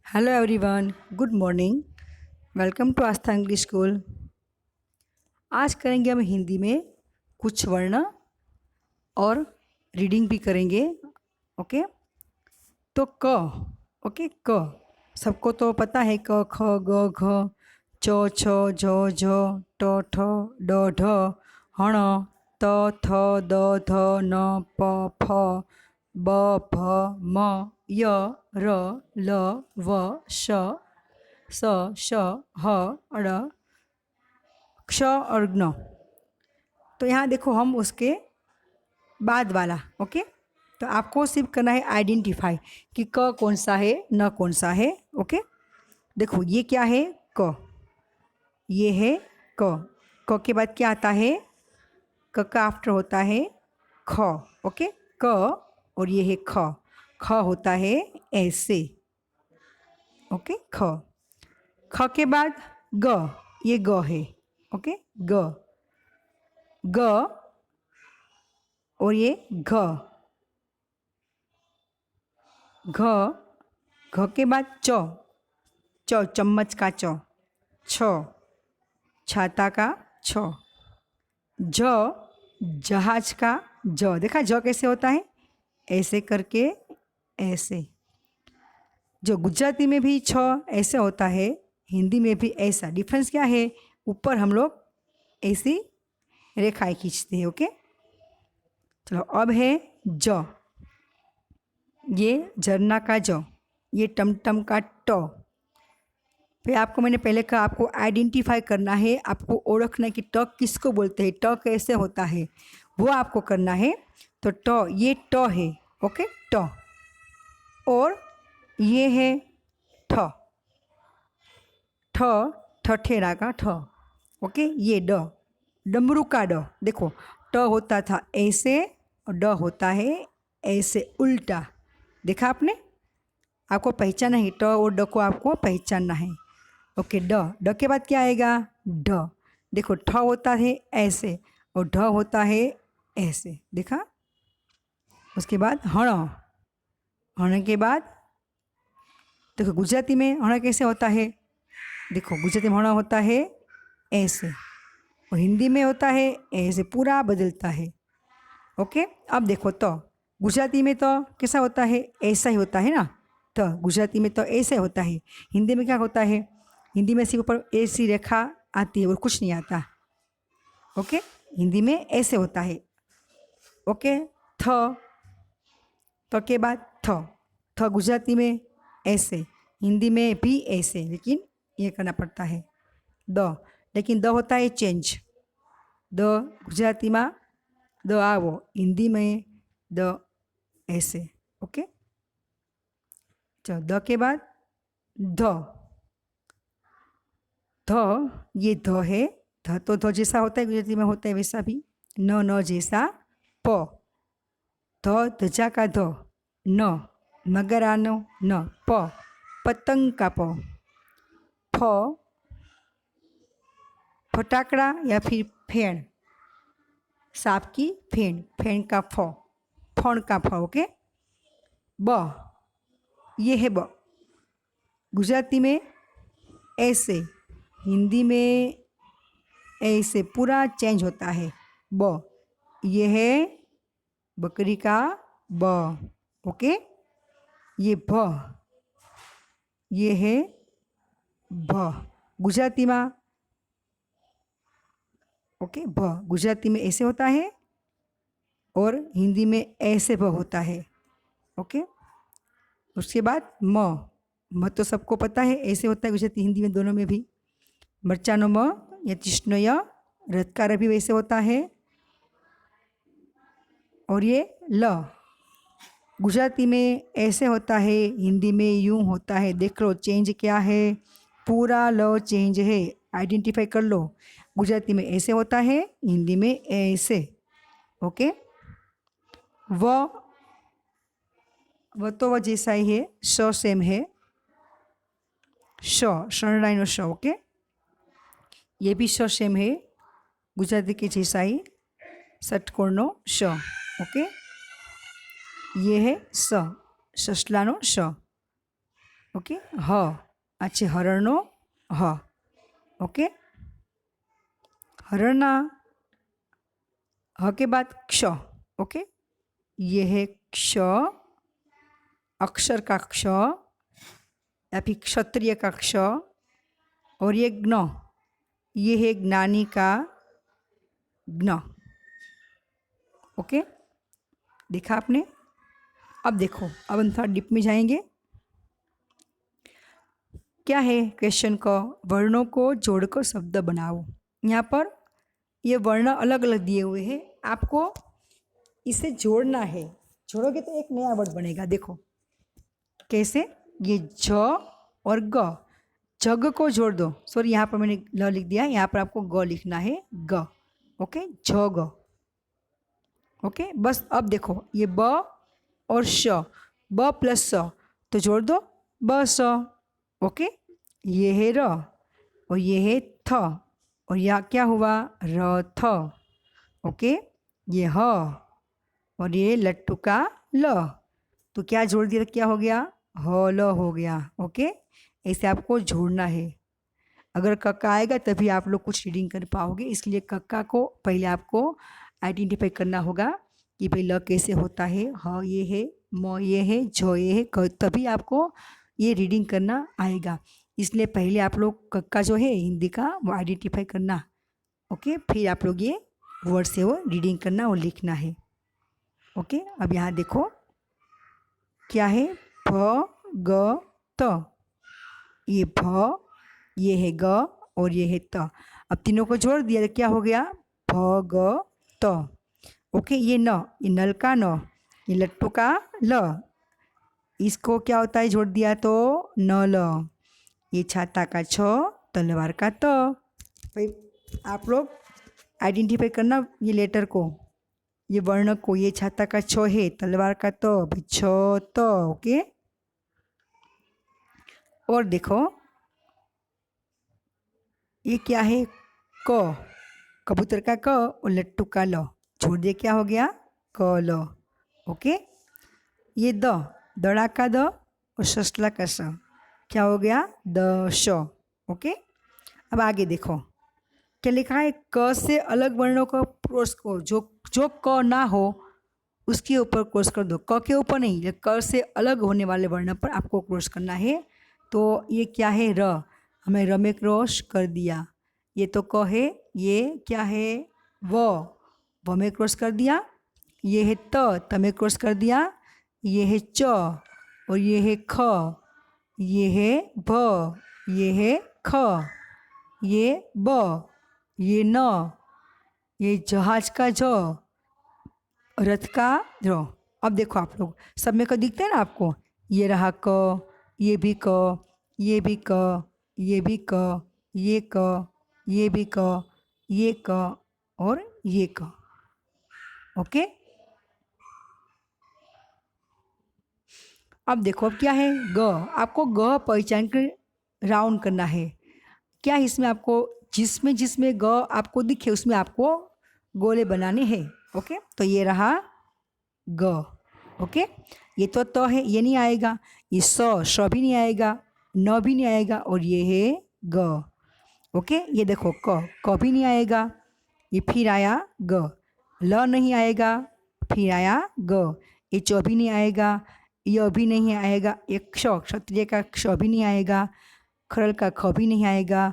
Hello everyone, good morning. Welcome to Aastha English school. आज करेंगे हम हिंदी में कुछ वर्ण और रीडिंग भी करेंगे। ओके, तो क। ओके, क सबको तो पता है, क ख ग घ च छ ज झ ट ठ ड ढ हण त थ द ध न प फ ब भ म य र ल व श स श ह ड़ क्ष और ज्ञ। तो यहाँ देखो, हम उसके बाद वाला। ओके, तो आपको सिर्फ करना है आइडेंटिफाई कि क कौन सा है, न कौन सा है। ओके, देखो ये क्या है, क। ये है क। क के बाद क्या आता है, क का आफ्टर होता है ख। ओके, क और ये है ख। ख होता है ऐसे। ओके, ख। ख के बाद ग, ये ग है। ओके, ग ग और ये घ। घ घ के बाद च, च चम्मच का च। छ छाता का छ। ज जहाज का ज। देखा ज कैसे होता है, ऐसे करके, ऐसे। जो गुजराती में भी छ ऐसे होता है, हिंदी में भी ऐसा। डिफरेंस क्या है, ऊपर हम लोग ऐसी रेखाएं खींचते हैं। ओके, चलो अब है ज। ये झरना का ज, ये टमटम का ट। फिर आपको मैंने पहले कहा, आपको आइडेंटिफाई करना है, आपको ओळखना है कि ट किसको बोलते हैं, ट कैसे होता है, वो आपको करना है। तो ट, ये ट है। ओके, ट। और ये है ठ। ठ ठठेरा का ठ। ओके, ये ड, डमरू का ड। देखो, ट होता था ऐसे और ड होता है ऐसे, उल्टा। देखा आपने, आपको पहचाना है, ट और ड को आपको पहचानना है। ओके, ड। ड के बाद क्या आएगा, ढ। देखो, ठ होता है ऐसे और ढ होता है ऐसे। देखा, उसके बाद हण। हण के बाद देखो, गुजराती में हण कैसे होता है। देखो, गुजराती में हण होता है ऐसे और हिंदी में होता है ऐसे, पूरा बदलता है। ओके, अब देखो, तो गुजराती में तो कैसा होता है, ऐसा ही होता है ना। तो गुजराती में तो ऐसे होता है। हिंदी में क्या होता है, हिंदी में सिर्फ ऊपर ऐसी रेखा आती है और कुछ नहीं आता। ओके, हिंदी में ऐसे होता है। ओके, थ, तो के बाद थ। थ गुजराती में ऐसे, हिंदी में भी ऐसे, लेकिन ये करना पड़ता है। द, लेकिन द होता है चेंज। द गुजराती में द आवो, हिंदी में द ऐसे। ओके, चलो, द के बाद ध। ध, ये ध है। ध तो ध जैसा होता है, गुजराती में होता है वैसा भी। न, न जैसा। प, ध धजा का ध। न, मगरानो न। प, पतंग का प। फ, फटाकड़ा या फिर फेण, सांप की फेण, फेण का फ, फण का फ। ओके, ब, ये है ब। गुजराती में ऐसे, हिंदी में ऐसे, पूरा चेंज होता है। ब, ये है बकरी का ब। ओके, ये भ, ये है भ गुजराती में। ओके, भ गुजराती में ऐसे होता है और हिंदी में ऐसे भ होता है। ओके, उसके बाद म। म तो सबको पता है, ऐसे होता है गुजराती हिंदी में दोनों में भी। मरचानो म या तीक्ष्ण य, रत्कार भी वैसे होता है। और ये ल, गुजराती में ऐसे होता है, हिंदी में यूं होता है। देख लो चेंज क्या है, पूरा ल चेंज है। आइडेंटिफाई कर लो, गुजराती में ऐसे होता है, हिंदी में ऐसे। ओके, व तो व जैसा ही है। श सेम है, श शरणाई नो श। ओके, ये भी श सेम है, गुजराती के जैसा ही, षटकोण नो श। ओके, ये है स, ससला नो श। ओके ह अच्छे हरणो ह ओके हरणा ह के बाद क्ष ओके ये है क्ष अक्षर का क्ष या फिर क्षत्रिय का क्ष और ये ज्ञ ये है ज्ञानी का ज्ञ ओके देखा आपने। अब देखो अब हम थोड़ा डीप में जाएंगे। क्या है क्वेश्चन का वर्णों को जोड़कर शब्द बनाओ। यहाँ पर ये वर्ण अलग अलग दिए हुए हैं, आपको इसे जोड़ना है। जोड़ोगे तो एक नया वर्ड बनेगा। देखो कैसे, ये ज और ग, जग को जोड़ दो। सॉरी यहाँ पर मैंने ल लिख दिया, यहाँ पर आपको ग लिखना है ग ओके जग ओके बस। अब देखो ये ब और श, ब प्लस स तो जोड़ दो ब स ओके। ये है र और ये है थ और यह क्या हुआ र थ ओके। ये ह और ये लट्टू का ल तो क्या जोड़ दिया, क्या हो गया ह ल हो गया ओके। ऐसे आपको जोड़ना है। अगर कक्का आएगा तभी आप लोग कुछ रीडिंग कर पाओगे, इसलिए कक्का को पहले आपको आइडेंटिफाई करना होगा कि भाई ल कैसे होता है, ह ये है, म ये है, झ ये है, तभी आपको ये रीडिंग करना आएगा। इसलिए पहले आप लोग कक्का जो है हिंदी का वो आइडेंटिफाई करना ओके, फिर आप लोग ये वर्ड से वो रीडिंग करना और लिखना है ओके। अब यहाँ देखो क्या है भ ग त, ये भ ये है ग और ये है त। अब तीनों को जोड़ दिया तो क्या हो गया भ ग त ओके। ये न, ये नल का न, ये लट्टू का ल, इसको क्या होता है जोड़ दिया तो न ल। ये छाता का छ, तलवार का त। भाई आप लोग आइडेंटिफाई करना ये लेटर को, ये वर्ण को। ये छाता का छ है, तलवार का त, भाई छ त ओके। और देखो ये क्या है क, कबूतर का क और लट्टू का ल, जोड़ दिए क्या हो गया क ल ओके। ये द, दड़ा का द और ससला का स, क्या हो गया द श ओके। अब आगे देखो क्या लिखा है, क से अलग वर्णों का क्रॉस को, जो जो क ना हो उसके ऊपर क्रॉस कर दो, क के ऊपर नहीं, क से अलग होने वाले वर्ण पर आपको क्रॉस करना है। तो ये क्या है र, हमें र में क्रॉस कर दिया। ये तो क है, ये क्या है व में क्रॉस कर दिया। ये है त में क्रॉस कर दिया। ये है च और ये है ख, ये है भ, ये है ख, ये ब, ये न, ये जहाज का ज, रथ का र। अब देखो आप लोग सब में क दिखते हैं ना आपको, ये रहा क, ये भी क, ये भी क, ये भी क, ये क, ये भी क, ये क और ये क ओके। अब देखो अब क्या है ग, आपको ग पहचान कर राउंड करना है। क्या इसमें आपको जिसमें जिसमें ग आपको दिखे उसमें आपको गोले बनाने हैं ओके। तो ये रहा ग ओके। ये तो है, ये नहीं आएगा। ये स भी नहीं आएगा, न भी नहीं आएगा और ये है ग ओके। ये देखो क भी नहीं आएगा। ये फिर आया ग, ल नहीं आएगा, फिर आया ग। ये च भी नहीं आएगा, य भी नहीं आएगा। एक क्ष, क्षत्रिय का क्ष भी नहीं आएगा, खरल का ख भी नहीं आएगा,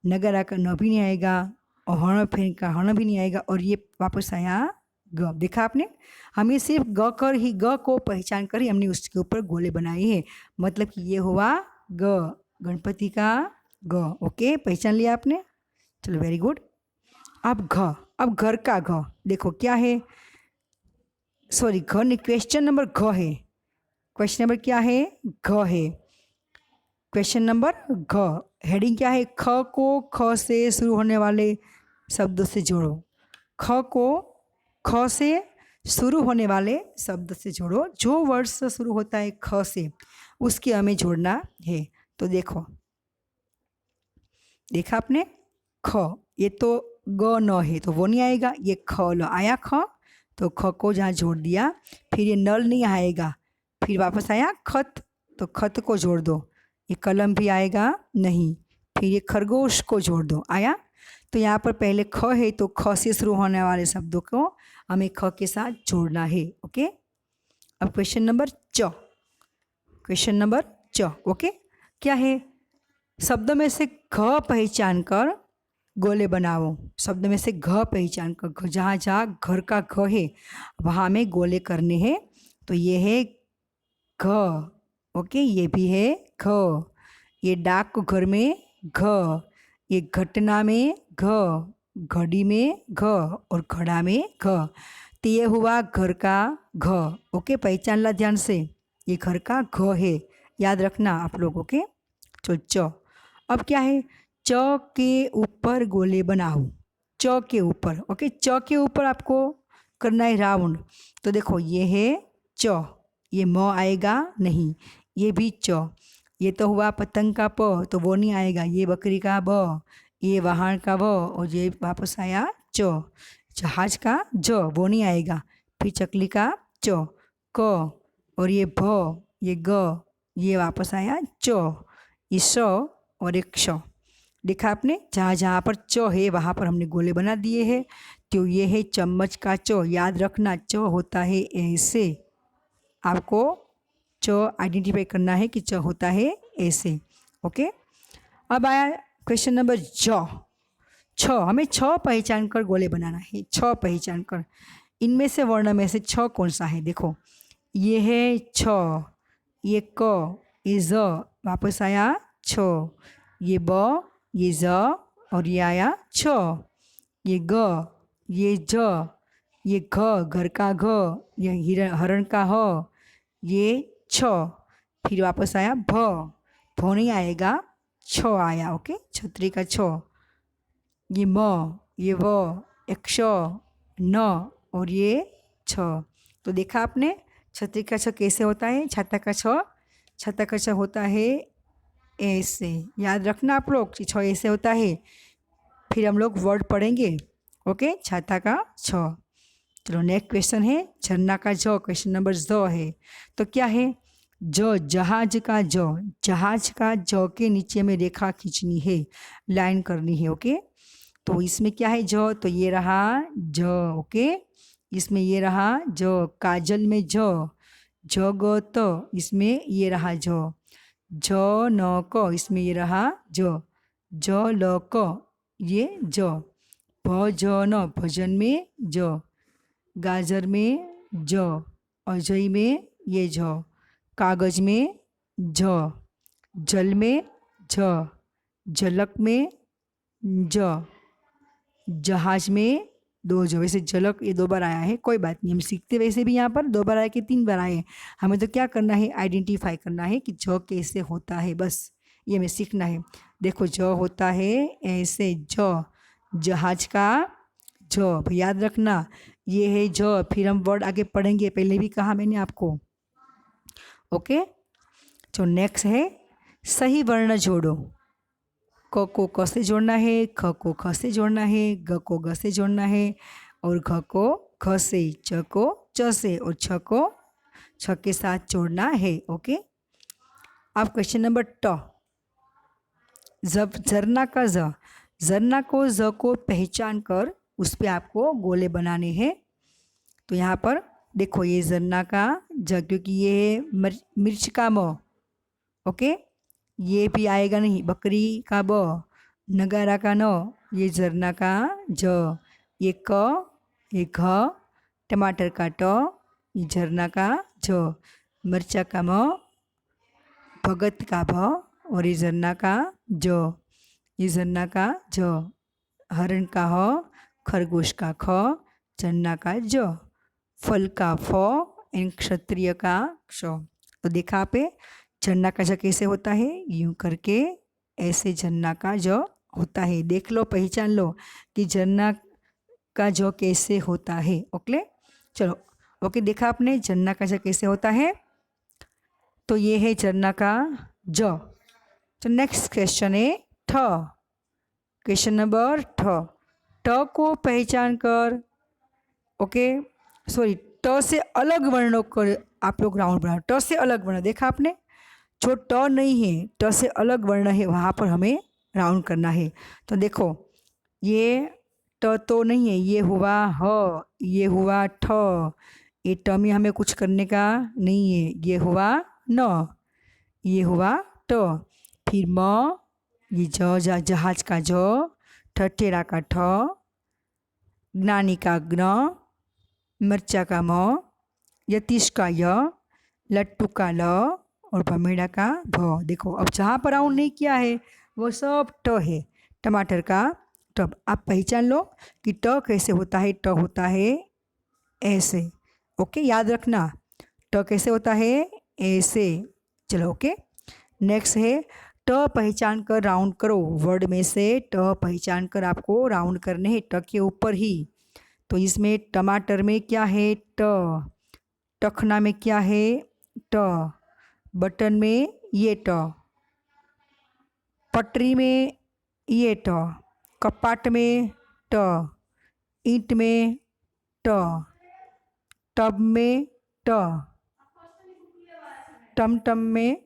नगरा का न भी नहीं आएगा और हर्ण फेन का हर्ण भी नहीं आएगा और ये वापस आया ग। देखा आपने, हमें सिर्फ ग कर ही, ग को पहचान कर ही हमने उसके ऊपर गोले बनाए हैं। मतलब कि ये हुआ ग, गणपति का ग ओके। पहचान लिया आपने, चलो वेरी गुड। अब घ, अब घर का घ देखो क्या है, सॉरी घ नहीं, क्वेश्चन नंबर घ है। क्वेश्चन नंबर क्या है घ है, क्वेश्चन नंबर घ। हेडिंग क्या है, ख को ख से शुरू होने वाले शब्दों से जोड़ो। ख को ख से शुरू होने वाले शब्द से जोड़ो। जो वर्ड से शुरू होता है ख से उसके हमें जोड़ना है। तो देखो देखा आपने ख, ये तो ग न है तो वो नहीं आएगा। ये ख ल आया ख, तो ख को जहाँ जोड़ दिया। फिर ये नल नहीं आएगा, फिर वापस आया खत, तो खत को जोड़ दो। ये कलम भी आएगा नहीं। फिर ये खरगोश को जोड़ दो, आया। तो यहाँ पर पहले ख है तो ख से शुरू होने वाले शब्दों को हमें ख के साथ जोड़ना है। ओके, अब क्वेश्चन नंबर च। ओके, क्या है? शब्दों में से घ पहचान कर गोले बनाओ। शब्द में से घ पहचान कर, जहाँ जहाँ घर का घ है वहाँ में गोले करने हैं। तो ये है घ, ओके, ये भी है घ। ये डाक घर में घ, ये घटना में घ, घड़ी में घ और घड़ा में घ। तो ये हुआ घर का घ। ओके, पहचान ला ध्यान से, ये घर का घ है, याद रखना आप लोग। ओके, तो च। अब क्या है? च के ऊपर गोले बनाओ। च के ऊपर, ओके, च के ऊपर आपको करना है राउंड। तो देखो ये है च, ये म आएगा नहीं, ये भी च। ये तो हुआ पतंग का प, तो वो नहीं आएगा। ये बकरी का ब, ये वाहन का व, और ये वापस आया च। जहाज का ज, वो नहीं आएगा। फिर चकली का च, क, और ये भ, ये ग, ये वापस आया च। ये स और एक श। देखा आपने, जहाँ जहाँ पर च है वहाँ पर हमने गोले बना दिए हैं। तो ये है चम्मच का च। याद रखना, च होता है ऐसे। आपको च आइडेंटिफाई करना है कि च होता है ऐसे। ओके, अब आया क्वेश्चन नंबर छ। हमें छ पहचान कर गोले बनाना है। छ पहचान कर, इनमें से वर्ण में से छ कौन सा है? देखो ये है छ, ये क, ये ज, वापस आया छ, ये ब, ये ज, और ये आया छ, ये ग, ये ज, ये घ, घर का घ, ये हरण का ह, ये छ, फिर वापस आया भ, भ नहीं आएगा, छ आया। ओके, छतरी का छ, ये म, ये व, एक श, न, और ये छ। तो देखा आपने छतरी का छ कैसे होता है, छाता का छ होता है ऐसे। याद रखना आप लोग, छ ऐसे होता है। फिर हम लोग वर्ड पढ़ेंगे। ओके, छाता का छ। चलो नेक्स्ट क्वेश्चन है झरना का ज। क्वेश्चन नंबर ज है। तो क्या है? ज, जहाज का ज। जहाज का ज के नीचे में रेखा खींचनी है, लाइन करनी है। ओके, तो इसमें क्या है ज? तो ये रहा ज। ओके, इसमें ये रहा ज। काजल में ज, जगत, इसमें ये रहा ज। ज न क, इसमें ये रहा ज। ज ल क, ये ज। भ ज न, भजन में ज। गाजर में ज, अजय में ये ज। कागज में ज, जल में ज, झलक में ज, जहाज में दो ज। वैसे झलक ये 2 बार आया है, कोई बात नहीं, हम सीखते वैसे भी यहाँ पर 2 बार आए कि 3 बार आए। हमें तो क्या करना है, आइडेंटिफाई करना है कि ज कैसे होता है, बस ये हमें सीखना है। देखो ज होता है ऐसे, ज, जहाज का ज। भाई याद रखना ये है ज। फिर हम वर्ड आगे पढ़ेंगे, पहले भी कहा मैंने आपको। ओके, तो नेक्स्ट है सही वर्ण जोड़ो। क को क से जोड़ना है, ख को ख से जोड़ना है, ग को ग से जोड़ना है, और घ को घ से, च को च से, और छ को छ के साथ जोड़ना है। ओके, अब क्वेश्चन नंबर ट। जब झरना का ज। झरना को ज को पहचान कर उस पर आपको गोले बनाने हैं। तो यहाँ पर देखो ये झरना का ज, क्योंकि ये है मिर्च का म। ओके, ये भी आएगा नहीं। बकरी का ब, नगारा का न, ये झरना का ज। ये क, ये घ, टमाटर का ट, ये झरना का झ। मिर्चा का म, भगत का भ, और ये झरना का ज। ये झरना का झ। हरण का ह, खरगोश का ख, झरना का ज। फल का फ, एंड क्षत्रिय का क्ष। तो देखा पे झरना का ज कैसे होता है, यूं करके ऐसे झरना का ज होता है। देख लो, पहचान लो कि झरना का ज कैसे होता है। ओके, चलो ओके, देखा आपने झरना का ज कैसे होता है। तो ये है झरना का ज। तो नेक्स्ट क्वेश्चन है ठ। क्वेश्चन नंबर ठ। ट को पहचान कर, ओके सॉरी, ट से अलग वर्णों को आप लोग राउंड बनाओ। ट से अलग वर्ण देखा आपने, जो ट नहीं है, ट से अलग वर्ण है, वहाँ पर हमें राउंड करना है। तो देखो ये ट तो नहीं है, ये हुआ ह, ये हुआ ठ, ये ट में हमें कुछ करने का नहीं है, ये हुआ न, ये हुआ ट, फिर म, ये जहाज का ज, ठठेरा का ठ, ज्ञानी का ज्ञ, मिर्चा का म, यतीश का य, लट्टू का ल और भमेड़ा का भ। देखो अब जहाँ पर राउंड नहीं किया है वो सब ट है, टमाटर का ट। आप पहचान लो कि ट कैसे होता है। ट होता है ऐसे, ओके, याद रखना ट कैसे होता है, ऐसे। चलो ओके, नेक्स्ट है ट पहचान कर राउंड करो। वर्ड में से ट पहचान कर आपको राउंड करने हैं, ट के ऊपर ही। तो इसमें टमाटर में क्या है, ट, टखना में क्या है, ट, बटन में ये ट, पटरी में ये ट, कपाट में ट, ईंट में ट, टब में ट, टमटम में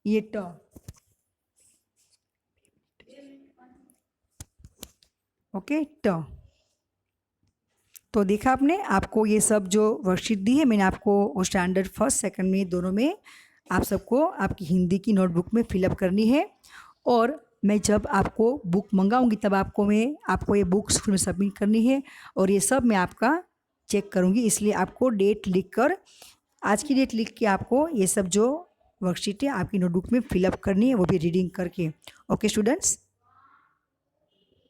ये ट। ओके, ट। तो देखा आपने, आपको ये सब जो वर्कशीट दी है मैंने आपको वो स्टैंडर्ड फर्स्ट सेकंड में दोनों में आप सबको आपकी हिंदी की नोटबुक में फिलअप करनी है। और मैं जब आपको बुक मंगाऊंगी तब आपको ये बुक स्कूल में सबमिट करनी है और ये सब मैं आपका चेक करूंगी। इसलिए आपको डेट लिख कर, आज की डेट लिख के आपको ये सब जो वर्कशीट है आपकी नोटबुक में फिलअप करनी है, वो भी रीडिंग करके। Okay students.